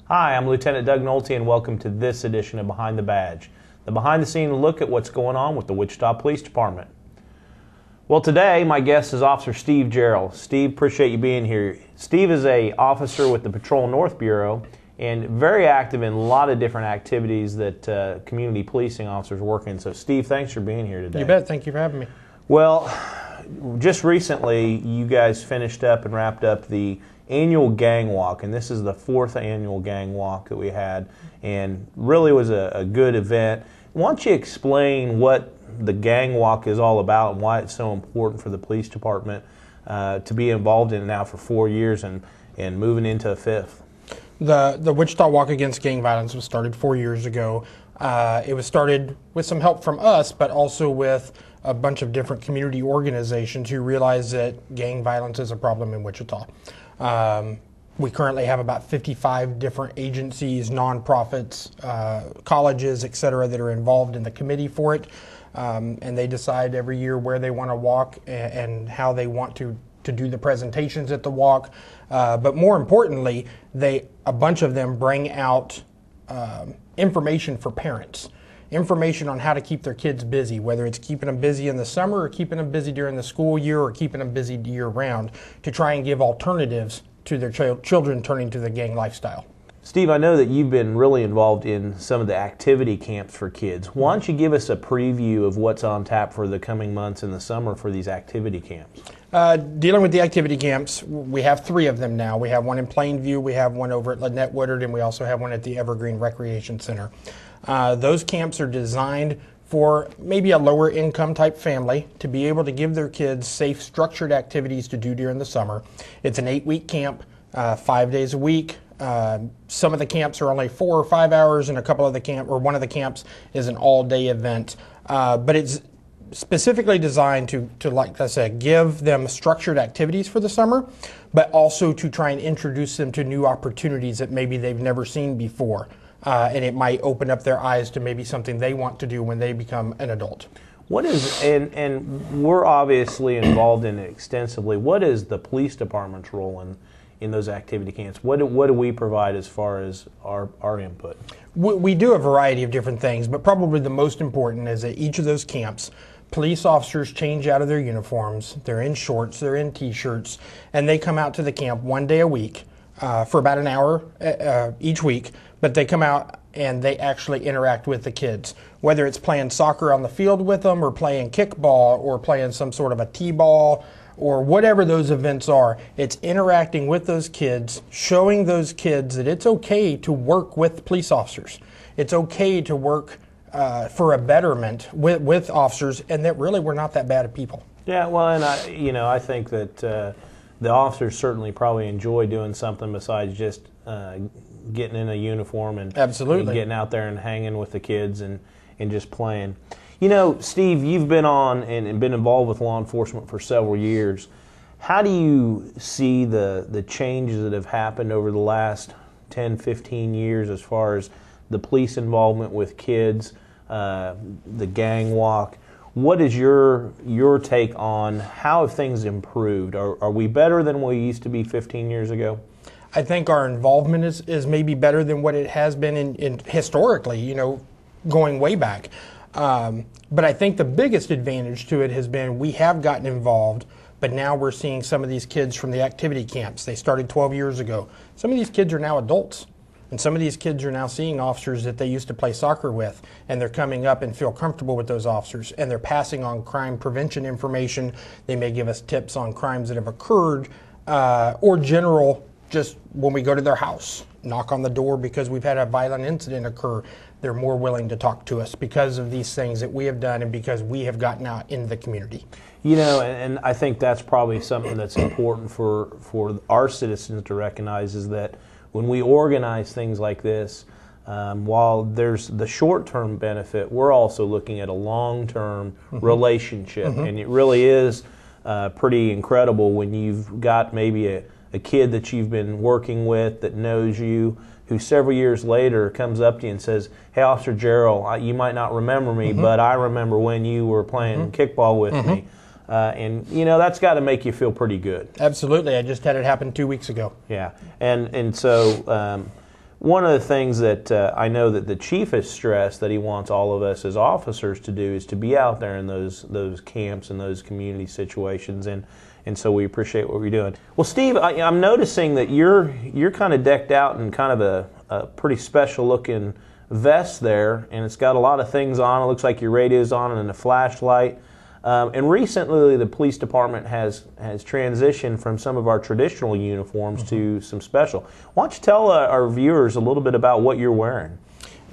Hi, I'm Lieutenant Doug Nolte, and welcome to this edition of Behind the Badge, the behind-the-scenes look at what's going on with the Wichita Police Department. Well, today my guest is Officer Steve Jerrell. Steve, appreciate you being here. Steve is an officer with the Patrol North Bureau and very active in a lot of different activities that community policing officers work in. So, Steve, thanks for being here today. You bet. Thank you for having me. Well, just recently, you guys finished up and wrapped up the annual gang walk, and this is the 4th annual gang walk that we had, and really was a good event. Why don't you explain what the gang walk is all about and why it's so important for the police department to be involved in it now for 4 years and moving into a 5th? The Wichita Walk Against Gang Violence was started 4 years ago. It was started with some help from us, but also with a bunch of different community organizations who realized that gang violence is a problem in Wichita. We currently have about 55 different agencies, nonprofits, colleges, et cetera, that are involved in the committee for it. And they decide every year where they want to walk and how they want to do the presentations at the walk. But more importantly, a bunch of them bring out information for parents. Information on how to keep their kids busy, whether it's keeping them busy in the summer or keeping them busy during the school year or keeping them busy year-round, to try and give alternatives to their children turning to the gang lifestyle. Steve, I know that you've been really involved in some of the activity camps for kids. Why don't you give us a preview of what's on tap for the coming months in the summer for these activity camps? Dealing with the activity camps, we have 3 of them now. We have one in Plainview, we have one over at Lynette Woodard, and we also have one at the Evergreen Recreation Center. Those camps are designed for maybe a lower income type family to be able to give their kids safe, structured activities to do during the summer. It's an 8-week camp, 5 days a week. Some of the camps are only 4 or 5 hours, and one of the camps is an all-day event. But it's specifically designed to, like I said, give them structured activities for the summer, but also to try and introduce them to new opportunities that maybe they've never seen before. And it might open up their eyes to maybe something they want to do when they become an adult. What is, and we're obviously involved in it extensively, what is the police department's role in those activity camps? What do we provide as far as our input? We do a variety of different things, but probably the most important is at each of those camps, police officers change out of their uniforms. They're in shorts, they're in t-shirts, and they come out to the camp 1 day a week for about an hour each week, but they come out and they actually interact with the kids, whether it's playing soccer on the field with them or playing kickball or playing some sort of a t-ball or whatever those events are. It's interacting with those kids, showing those kids that it's okay to work with police officers. It's okay to work for a betterment with officers, and that really we're not that bad of people. Yeah, well, and I think that the officers certainly probably enjoy doing something besides just getting in a uniform and getting out there and hanging with the kids and just playing. You know, Steve, you've been on and been involved with law enforcement for several years. How do you see the changes that have happened over the last 10, 15 years as far as the police involvement with kids, the gang walk? What is your take on how have things improved? Are we better than we used to be 15 years ago? I think our involvement is maybe better than what it has been in historically, going way back. But I think the biggest advantage to it has been we have gotten involved, but now we're seeing some of these kids from the activity camps. They started 12 years ago. Some of these kids are now adults. And some of these kids are now seeing officers that they used to play soccer with, and they're coming up and feel comfortable with those officers, and they're passing on crime prevention information. They may give us tips on crimes that have occurred, or general, just when we go to their house, knock on the door because we've had a violent incident occur. They're more willing to talk to us because of these things that we have done and because we have gotten out into the community. And I think that's probably something that's important for our citizens to recognize, is that when we organize things like this, while there's the short-term benefit, we're also looking at a long-term relationship. And it really is pretty incredible when you've got maybe a kid that you've been working with that knows you, who several years later comes up to you and says, "Hey, Officer Jerrell, you might not remember me, but I remember when you were playing kickball with me." And that's got to make you feel pretty good. Absolutely. I just had it happen 2 weeks ago. Yeah. And so one of the things that I know that the chief has stressed that he wants all of us as officers to do is to be out there in those camps and those community situations, and so we appreciate what we're doing. Well, Steve, I'm noticing that you're kind of decked out in kind of a pretty special looking vest there, and it's got a lot of things on. It looks like your radio's on and a flashlight. And recently, the police department has transitioned from some of our traditional uniforms to some special. Why don't you tell our viewers a little bit about what you're wearing?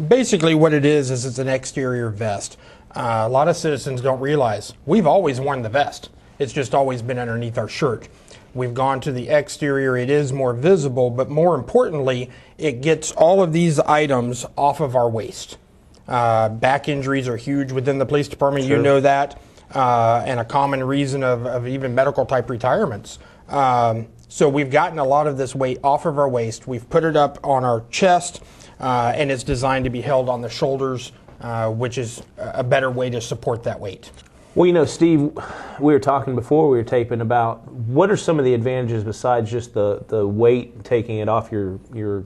Basically, what it is it's an exterior vest. A lot of citizens don't realize we've always worn the vest. It's just always been underneath our shirt. We've gone to the exterior. It is more visible, but more importantly, it gets all of these items off of our waist. Back injuries are huge within the police department. Sure. You know that. And a common reason of even medical type retirements. So we've gotten a lot of this weight off of our waist. We've put it up on our chest, and it's designed to be held on the shoulders, which is a better way to support that weight. Well, you know, Steve, we were talking before we were taping about what are some of the advantages besides just the weight, taking it off your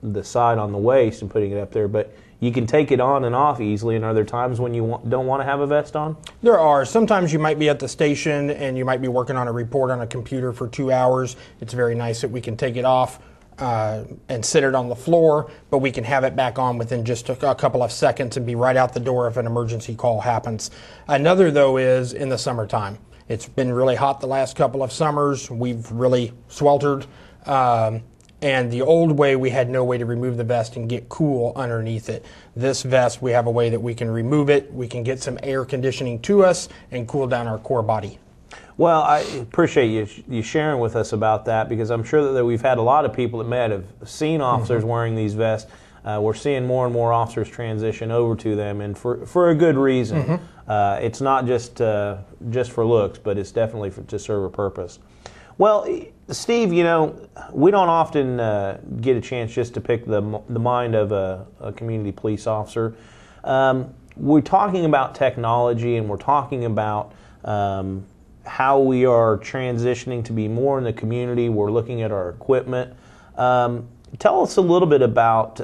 the side on the waist and putting it up there, but you can take it on and off easily, and are there times when you don't want to have a vest on? There are. Sometimes you might be at the station and you might be working on a report on a computer for 2 hours. It's very nice that we can take it off and sit it on the floor, but we can have it back on within just a couple of seconds and be right out the door if an emergency call happens. Another, though, is in the summertime. It's been really hot the last couple of summers. We've really sweltered. And the old way, we had no way to remove the vest and get cool underneath it. This vest, we have a way that we can remove it. We can get some air conditioning to us and cool down our core body. Well, I appreciate you sharing with us about that, because I'm sure that we've had a lot of people that may have seen officers wearing these vests. We're seeing more and more officers transition over to them, and for a good reason. It's not just for looks, but it's definitely to serve a purpose. Well, Steve, you know, we don't often get a chance just to pick the mind of a community police officer. We're talking about technology, and we're talking about how we are transitioning to be more in the community. We're looking at our equipment. Tell us a little bit about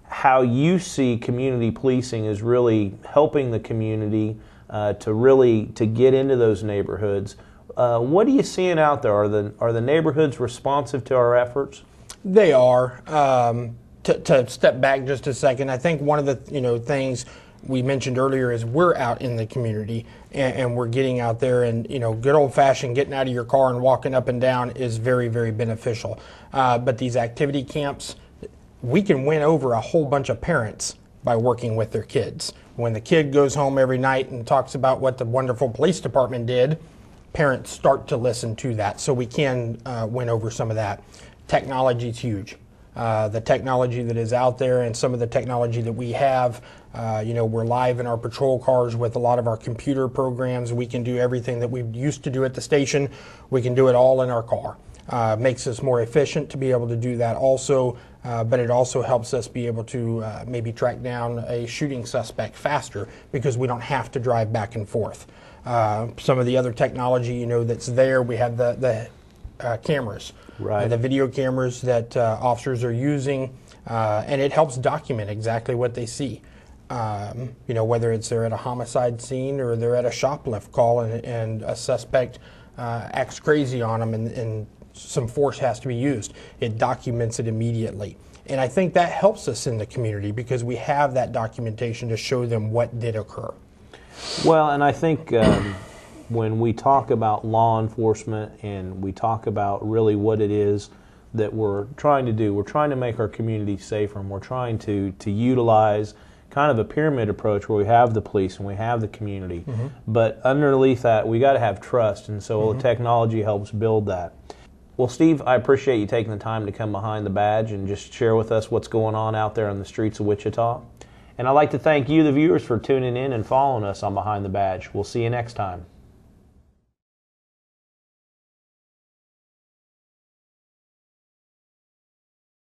how you see community policing as really helping the community to get into those neighborhoods. What are you seeing out there? Are the neighborhoods responsive to our efforts? They are. To step back just a second, I think one of the things we mentioned earlier is we're out in the community and we're getting out there, and good old-fashioned getting out of your car and walking up and down is very, very beneficial. But these activity camps, we can win over a whole bunch of parents by working with their kids. When the kid goes home every night and talks about what the wonderful police department did, parents start to listen to that, so we can win over some of that. Technology is huge. The technology that is out there and some of the technology that we have, we're live in our patrol cars with a lot of our computer programs. We can do everything that we used to do at the station. We can do it all in our car. Makes us more efficient to be able to do that also, but it also helps us be able to maybe track down a shooting suspect faster because we don't have to drive back and forth. Some of the other technology, that's there, we have the cameras, right? The video cameras that officers are using, and it helps document exactly what they see. Whether it's they're at a homicide scene or they're at a shoplift call and a suspect acts crazy on them and some force has to be used. It documents it immediately. And I think that helps us in the community because we have that documentation to show them what did occur. Well, and I think when we talk about law enforcement and we talk about really what it is that we're trying to do, we're trying to make our community safer, and we're trying to utilize kind of a pyramid approach where we have the police and we have the community. But underneath that, we got to have trust, and so technology helps build that. Well, Steve, I appreciate you taking the time to come behind the badge and just share with us what's going on out there on the streets of Wichita. And I'd like to thank you, the viewers, for tuning in and following us on Behind the Badge. We'll see you next time.